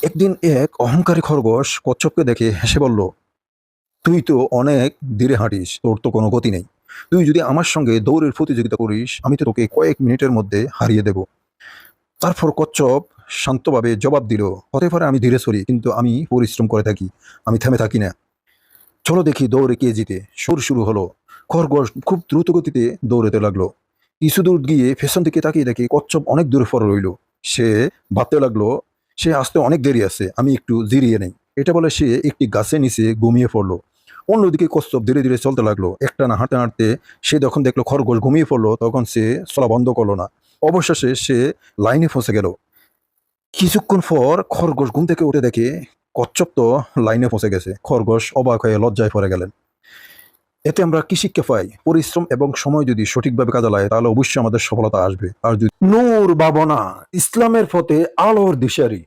একদিন এক অহংকারী খরগোশ কচ্ছপকে দেখে হেসে বলল, তুই তো অনেক ধীরে হাঁটিস, তোর তো কোনো গতি নেই। তুই যদি আমার সঙ্গে দৌড়ের প্রতিযোগিতা করিস, আমি তো তোকে কয়েক মিনিটের মধ্যে হারিয়ে দেব। তারপর কচ্ছপ শান্তভাবে জবাব দিল, হতে পারে আমি ধীরে সরি, কিন্তু আমি পরিশ্রম করে থাকি, আমি থেমে থাকি না। চলো দেখি দৌড়ে কে জিতে। সুর শুরু হলো। খরগোশ খুব দ্রুত গতিতে দৌড়াতে লাগলো। কিছু দূর গিয়ে পেছন দিকে তাকিয়ে দেখে কচ্ছপ অনেক দূরে পড়ে রইল। সে ভাবতে লাগলো, সে আসতে অনেক দেরি আছে, আমি একটু জিরিয়ে নেই। এটা বলে সে একটি গাছের নিচে ঘুমিয়ে পড়লো। অন্যদিকে কচ্ছপ ধীরে ধীরে চলতে লাগলো। একটানা হাঁটতে হাঁটতে সে যখন দেখলো খরগোশ ঘুমিয়ে পড়লো, তখন সে চলা বন্ধ করলো না। অবশেষে সে লাইনে ফসে গেল। কিছুক্ষণ পর খরগোশ ঘুম থেকে উঠে দেখে কচ্ছপ তো লাইনে ফসে গেছে। খরগোশ অবাক হয়ে লজ্জায় পড়ে গেলেন। এতে আমরা কি শিক্ষা পাই? পরিশ্রম এবং সময় যদি সঠিকভাবে কাজে লাগে, তাহলে অবশ্যই আমাদের সফলতা আসবে। আর যদি নূর ভাবনা, ইসলামের পথে আলোর দিশারি।